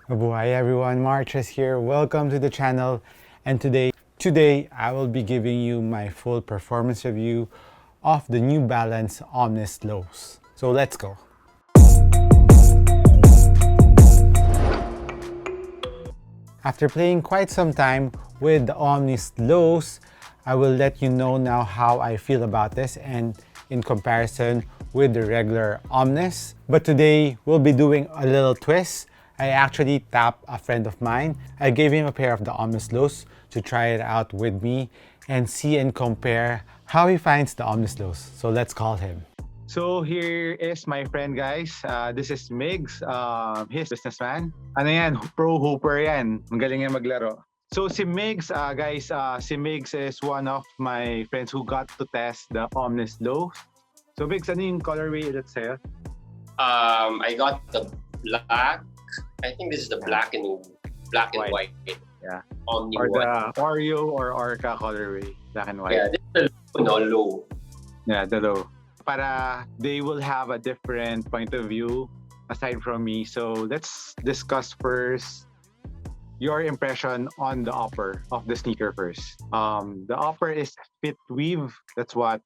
Mabuhay everyone, Marches here. Welcome to the channel. And today I will be giving you my full performance review of the New Balance OMN1S Lows. So let's go. After playing quite some time with the OMN1S Lows, I will let you know now how I feel about this and in comparison with the regular OMN1S. But today we'll be doing a little twist. I actually tapped a friend of mine. I gave him a pair of the OMN1S Lows to try it out with me and see and compare how he finds the OMN1S Lows. So let's call him. So here is my friend, guys. This is Migs, his businessman. Ano yan? Pro hooper yan. Magaling yan maglaro. So si Migs, guys, si Migs is one of my friends who got to test the OMN1S Low. So Migs, ano yung colorway ulit sa'yo? I got the black. I think this is the black and white. Yeah. Omni Or one. the Oreo or Orca colorway, black and white. Yeah, this is the low. Yeah, the low. Para they will have a different point of view aside from me. So let's discuss first your impression on the upper of the sneaker first. The upper is fit weave. That's what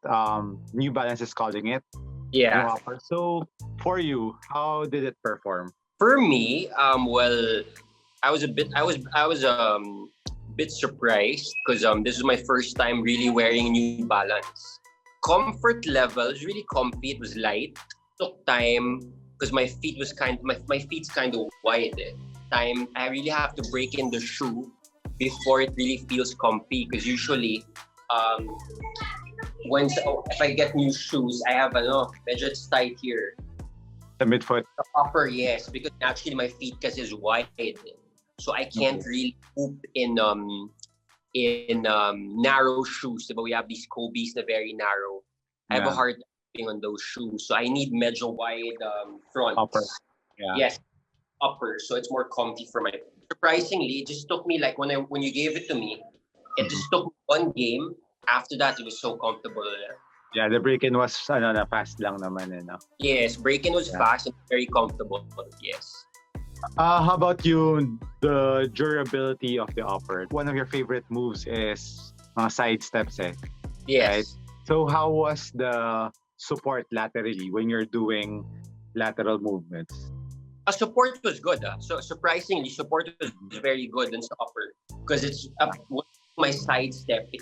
New Balance is calling it. Yeah. New upper. So for you, how did it perform? For me, well, I was a bit surprised because this is my first time really wearing New Balance. Comfort level is really comfy. It was light. Took time because my feet's kind of wide. Time I really have to break in the shoe before it really feels comfy. Because usually, if I get new shoes, I have medyo it's tight here. The midfoot. The upper, yes, because actually my feet kasi is wide, so I can't really hoop in narrow shoes. But we have these Kobe's na very narrow. I have a hard time hooping on those shoes, so I need medyo wide fronts. Upper. Yeah. Yes, upper, so it's more comfy for my. Surprisingly, it just took me like when you gave it to me, it just took one game. After that, it was so comfortable. Yeah, the break-in was fast lang naman no? Yes, break-in was fast and very comfortable. Yes. How about you, the durability of the upper? One of your favorite moves is side steps, eh? Yes. Right? So how was the support laterally when you're doing lateral movements? Support was good. So surprisingly, support was very good in the upper because it's my side step. It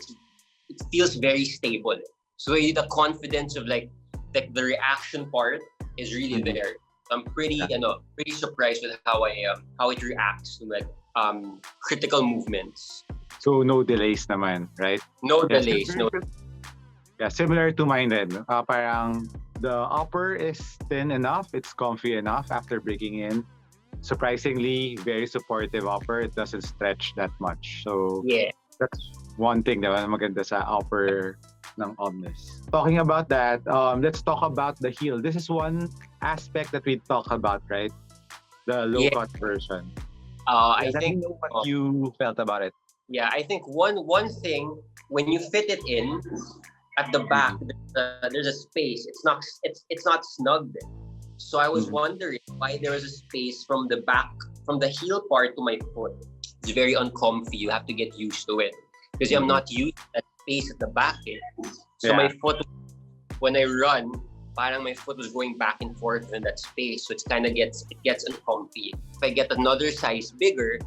feels very stable. So the confidence of like the reaction part is really there. I'm pretty surprised with how it reacts to like critical movements. So no delays naman, right? No delays. Yeah, similar to mine then. Parang the upper is thin enough, it's comfy enough after breaking in. Surprisingly, very supportive upper. It doesn't stretch that much. So yeah, that's one thing na maganda sa upper ng OMN1S. Talking about that, let's talk about the heel. This is one aspect that we talk about, right? The low-cut version. I think what you felt about it. Yeah, I think one thing when you fit it in at the back, there's a space. It's not snug. So I was wondering why there was a space from the back, from the heel part to my foot. It's very uncomfy. You have to get used to it because I'm not used to that space at the back. So my foot, when I run, parang my foot was going back and forth in that space. So it gets uncomfy. If I get another size bigger,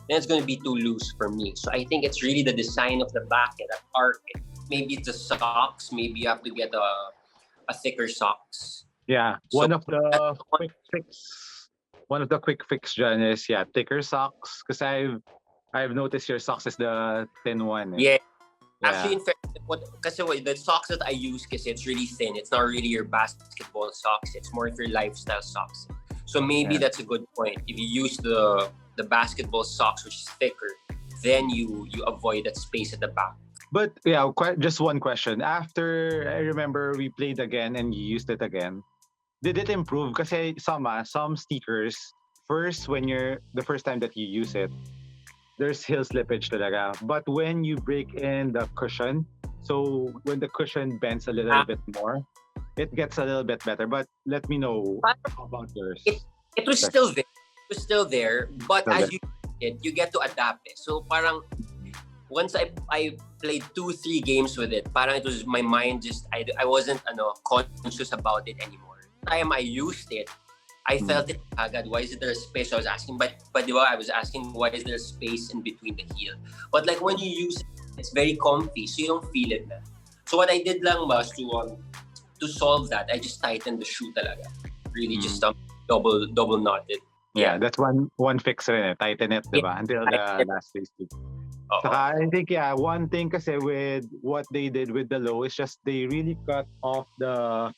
then it's going to be too loose for me. So I think it's really the design of the back and that arc. Maybe it's the socks. Maybe you have to get a thicker socks. Yeah, one of the quick fix dyan is thicker socks because I've noticed your socks is the thin one. Yeah. Actually, in fact, the socks that I use, kasi it's really thin. It's not really your basketball socks. It's more of your lifestyle socks. So maybe that's a good point. If you use the basketball socks, which is thicker, then you avoid that space at the back. But just one question. After I remember we played again and you used it again, did it improve? Kasi some sneakers, the first time that you use it, there's heel slippage talaga. But when you break in the cushion, so when the cushion bends a little bit more, it gets a little bit better. But let me know about yours. It was still there. was still there, but So as you get to adapt it. So parang once I played 2-3 games with it, parang it was my mind just I wasn't conscious about it anymore. Time I used it, I felt it agad. Why is there a space? So I was asking, but I was asking why is there a space in between the heel? But like when you use it, it's very comfy, so you don't feel it. Na. So what I did lang was to solve that, I just tightened the shoe talaga. Really just double knotted. Yeah, that's one fix rin eh. Tighten it, diba? Until the last phase too. Saka, I think, one thing kasi with what they did with the low is just they really cut off the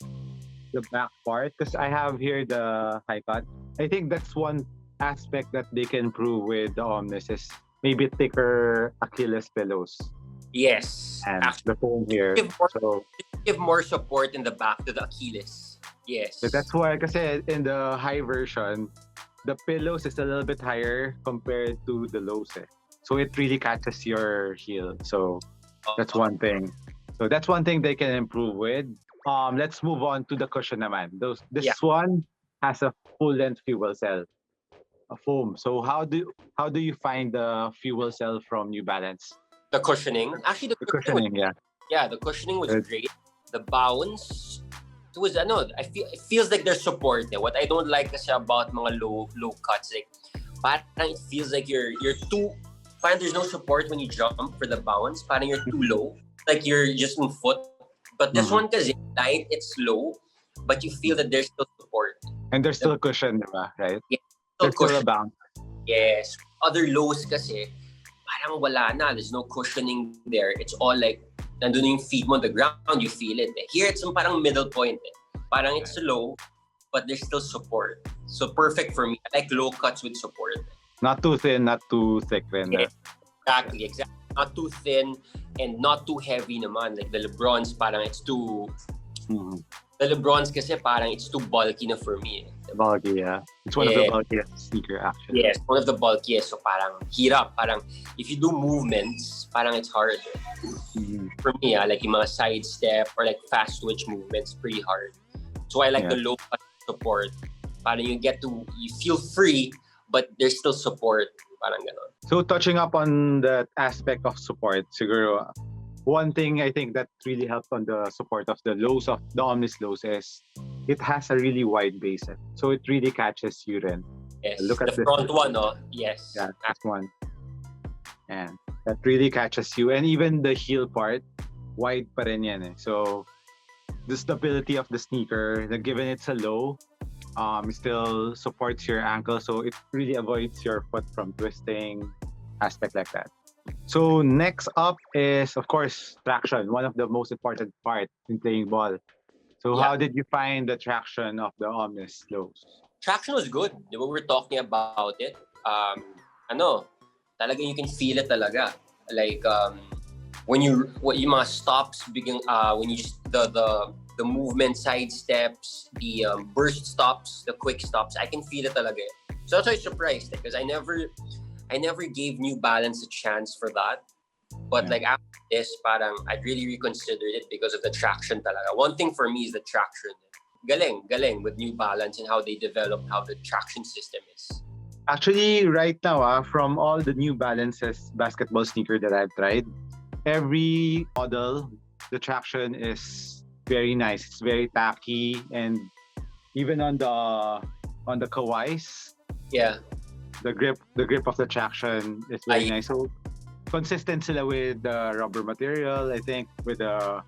back part. Because I have here the high cut. I think that's one aspect that they can improve with the Omnis is maybe thicker Achilles pillows. Yes. And the foam here. Give more support in the back to the Achilles. Yes. So that's why, kasi in the high version, the pillows is a little bit higher compared to the lows. Eh. So it really catches your heel. So that's one thing. So that's one thing they can improve with. Let's move on to the cushion naman. This one has a full length fuel cell, a foam. So how do you find the fuel cell from New Balance? The cushioning. Actually, the cushioning, the cushioning was great. The bounce, it was it feels like there's support there. What I don't like kasi about mga low cuts, like parang it feels like you're too. Parang there's no support when you jump for the bounce. Parang you're too low, like you're just on foot. But this one kasi light, it's low, but you feel that there's still support. And there's still cushion, diba? Right? Yeah, there's still a bounce. Yes. Other lows kasi parang wala na. There's no cushioning there. It's all like nandun yung feet mo on the ground, you feel it. Here, it's some parang middle point. Parang it's low, but there's still support. So perfect for me. I like low cuts with support. Not too thin, not too thick. Yeah, exactly. Not too thin and not too heavy naman. Like the LeBrons, parang it's too... The LeBrons kasi parang it's too bulky na for me. Bulky, yeah. It's one of the bulkiest sneaker, actually. Yes, one of the bulkiest. So parang hirap. Parang if you do movements, parang it's hard. For me, like yung mga side step or like fast switch movements, pretty hard. So I like the low support. Parang you feel free, but there's still support. Parang ganon. So touching up on that aspect of support, siguro, one thing I think that really helped on the support of the lows of the Omnis lows is it has a really wide base. So it really catches you rin. Yes, look at the front one, no? Yes. Yeah, that one. And that really catches you. And even the heel part, wide pa rin yan eh. So the stability of the sneaker, given it's a low, still supports your ankle. So it really avoids your foot from twisting, aspect like that. So next up is, of course, traction, one of the most important parts in playing ball. So how did you find the traction of the Omnis lows? Traction was good. We were talking about it. Talaga you can feel it talaga. Like when yung mga stops, when you just the movement, side steps, the burst stops, the quick stops, I can feel it talaga. So that's why I was surprised because I never gave New Balance a chance for that. But like after this, parang I'd really reconsidered it because of the traction talaga. One thing for me is the traction. Galing with New Balance and how they developed how the traction system is. Actually, right now, from all the New Balances basketball sneaker that I've tried, every model, the traction is very nice. It's very tacky, and even on the Kawais, the grip of the traction is very nice. So consistent sila with the rubber material, I think, with the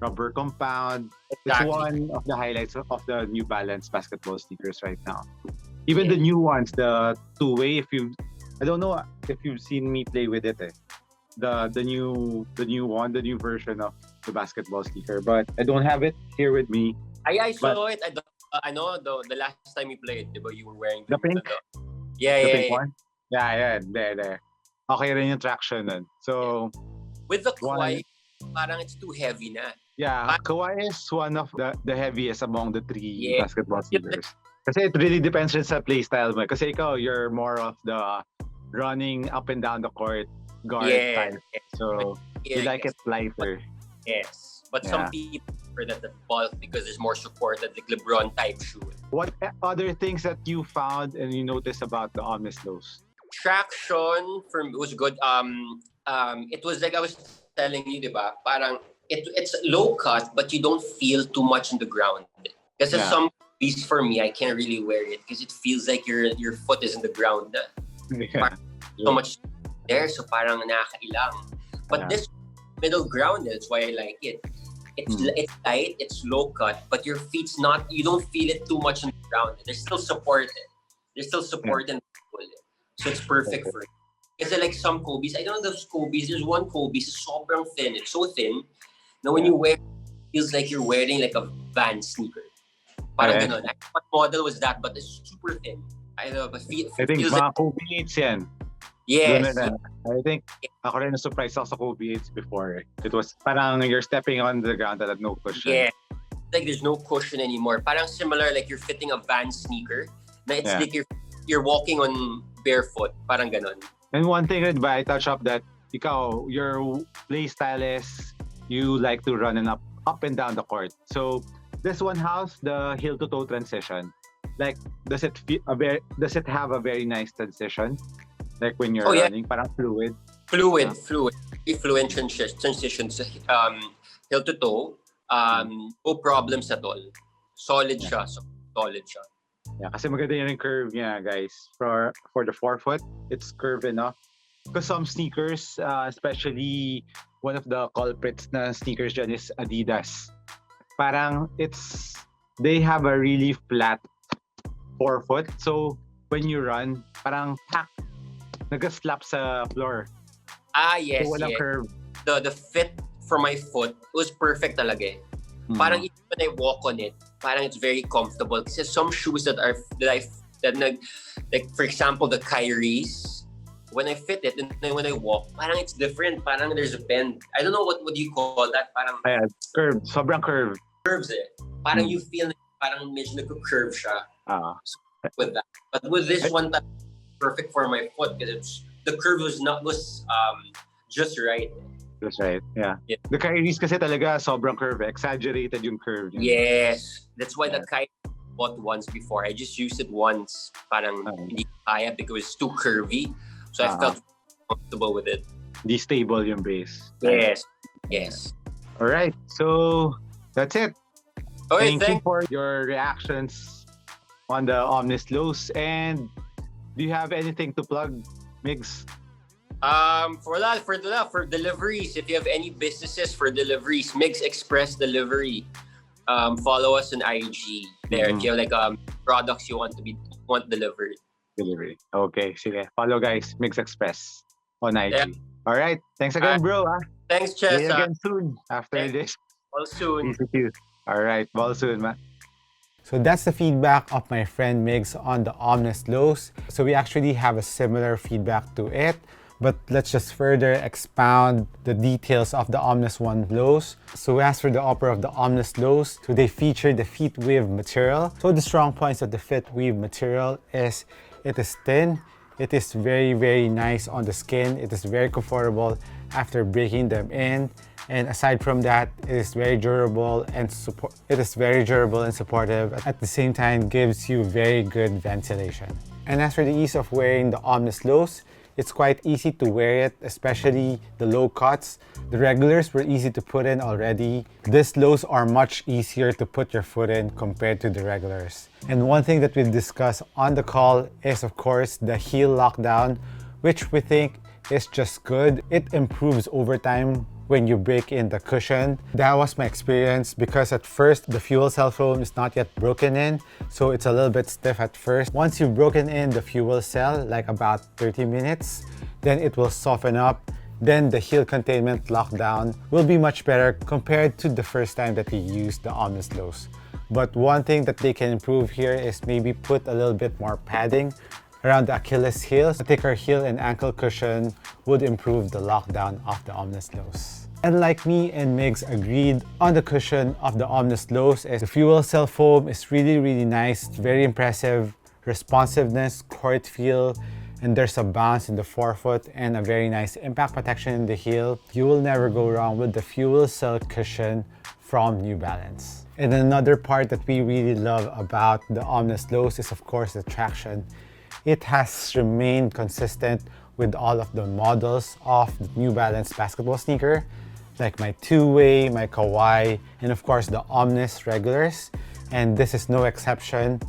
rubber compound. It's one of the highlights of the New Balance basketball sneakers right now. Even the new ones, the two-way, I don't know if you've seen me play with it. The new version of the basketball sneaker, but I don't have it here with me. I saw it. I know the last time you played, diba, you were wearing the pink. The pink one. Yeah, there. Okay rin yung traction nun. So with the Kawhi, parang it's too heavy na. Yeah, Kawhi is one of the heaviest among the three basketball sneakers. Kasi it really depends rin sa playstyle mo. Kasi ikaw, you're more of the running up and down the court guard type. So you like it lighter. Yes. But some people for the bulk because there's more support at the LeBron type shoe. What other things that you found and you noticed about the Omnis Lows? Traction for me was good. It was like I was telling you, diba? Parang it's low cut, but you don't feel too much in the ground. Kasi some piece for me, I can't really wear it because it feels like your foot is in the ground. Yeah. So much there, so parang nakakailang. But this middle ground, that's why I like it. It's light, it's low cut, but your feet's not. You don't feel it too much on the ground. There's still support. There's still support and pull. So it's perfect for it. Kasi like some Kobe's, I don't know those Kobe's. There's one Kobe's, sobrang thin. It's so thin. Now when you wear, it feels like you're wearing like a Van sneaker. Parang ganon. What model was that? But it's super thin. I don't know, but I think feels mga like, Kobe 8s yan. yes. I think ako rin na-surprise ako sa Kobe 8s before. It was parang you're stepping on the ground that had no cushion. Yeah. Like there's no cushion anymore. Parang similar like you're fitting a Van sneaker. Na it's like you're walking on barefoot. Parang ganon. And one thing rin ba, I touch up that ikaw, your play style is you like to run and up and down the court. So this one has the heel to toe transition. Like does it have a very nice transition? Like when you're running, parang fluid. Fluid transitions. Heel to toe. No problems at all. Solid siya. Yeah, kasi maganda yung curve niya, guys. For the forefoot, it's curved enough. Because some sneakers, especially one of the culprits na sneakers dyan is Adidas. Parang they have a really flat forefoot. So when you run, parang nag-slap sa floor. Yes, so walang curve. The fit for my foot was perfect talaga eh. Parang even when I walk on it, parang it's very comfortable. Kasi some shoes like for example the Kyrie's, when I fit it and then when I walk, parang it's different. Parang there's a bend. I don't know what do you call that. Parang curve, sobrang curve. Curves eh. Parang you feel like parang medyo nagko-curve siya. With that, but with this one, perfect for my foot because the curve was just right. That's right. Yeah. The Kyrie's kasi talaga sobrang curve, exaggerated yung curve. Yes. That's why the Kyrie bought once before. I just used it once. Parang hindi kaya because it's too curvy. So I felt comfortable with it. Hindi stable yung base. Yes. All right. So that's it. Okay, Thank you for your reactions on the Omnis Lows. And do you have anything to plug, Migs? For deliveries, if you have any businesses for deliveries, Migs Express Delivery. Follow us on IG there if you have like products you want delivered. Delivery. Okay, sige. Follow guys, Migs Express on IG. Yeah. All right. Thanks again, bro. Thanks, Chess. See you again soon after this. Ball soon. Peace with you. All right. Ball soon, man. So that's the feedback of my friend Migs on the Omnis Lows. So we actually have a similar feedback to it, but let's just further expound the details of the OMN1S Lows. So as for the upper of the OMN1S Lows, so they feature the feet weave material. So the strong points of the feet weave material is it is thin, it is very, very nice on the skin, it is very comfortable after breaking them in. And aside from that, it is very durable and supportive. At the same time, gives you very good ventilation. And as for the ease of wearing the OMN1S Lows, it's quite easy to wear it, especially the low cuts. The regulars were easy to put in already. These lows are much easier to put your foot in compared to the regulars. And one thing that we've discussed on the call is, of course, the heel lockdown, which we think is just good. It improves over time when you break in the cushion. That was my experience because at first the fuel cell foam is not yet broken in, so it's a little bit stiff at first. Once you've broken in the fuel cell, like about 30 minutes, then it will soften up. Then the heel containment lockdown will be much better compared to the first time that you used the OMN1S Lows. But one thing that they can improve here is maybe put a little bit more padding around the Achilles heel. A thicker heel and ankle cushion would improve the lockdown of the OMN1S Lows. And like me and Migs agreed on the cushion of the OMN1S Lows, is the fuel cell foam is really, really nice. It's very impressive. Responsiveness, court feel, and there's a bounce in the forefoot and a very nice impact protection in the heel. You will never go wrong with the fuel cell cushion from New Balance. And another part that we really love about the OMN1S Lows is of course the traction. It has remained consistent with all of the models of the New Balance basketball sneaker, like my two-way, my Kawhi, and of course the OMN1S regulars. And this is no exception.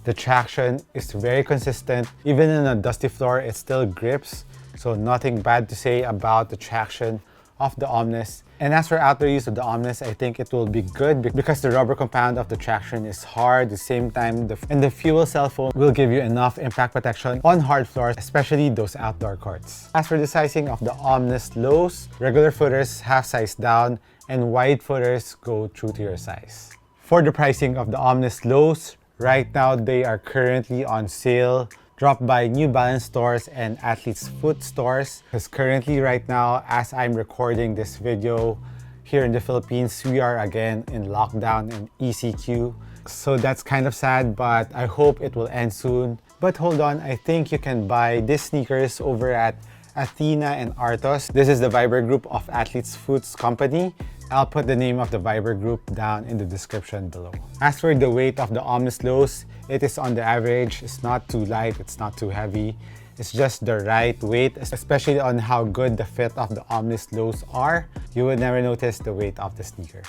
The traction is very consistent. Even in a dusty floor, it still grips. So nothing bad to say about the traction of the OMN1S. And as for outdoor use of the OMN1S, I think it will be good because the rubber compound of the traction is hard. At the same time, the fuel cell foam will give you enough impact protection on hard floors, especially those outdoor courts. As for the sizing of the OMN1S Lows, regular footers have sized down and wide footers go true to your size. For the pricing of the OMN1S Lows, right now they are currently on sale. Drop by New Balance stores and Athlete's Foot stores. Because currently right now, as I'm recording this video, here in the Philippines, we are again in lockdown and ECQ. So that's kind of sad, but I hope it will end soon. But hold on, I think you can buy these sneakers over at Athena and Artos. This is the Viber group of Athlete's Foot's company. I'll put the name of the Viber group down in the description below. As for the weight of the OMN1S Lows, it is on the average. It's not too light, it's not too heavy. It's just the right weight, especially on how good the fit of the OMN1S Lows are. You would never notice the weight of the sneaker.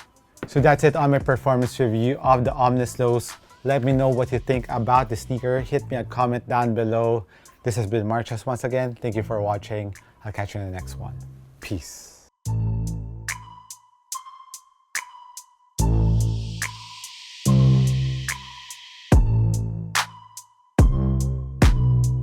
So that's it on my performance review of the OMN1S Lows. Let me know what you think about the sneaker. Hit me a comment down below. This has been Marchas once again. Thank you for watching. I'll catch you in the next one. Peace.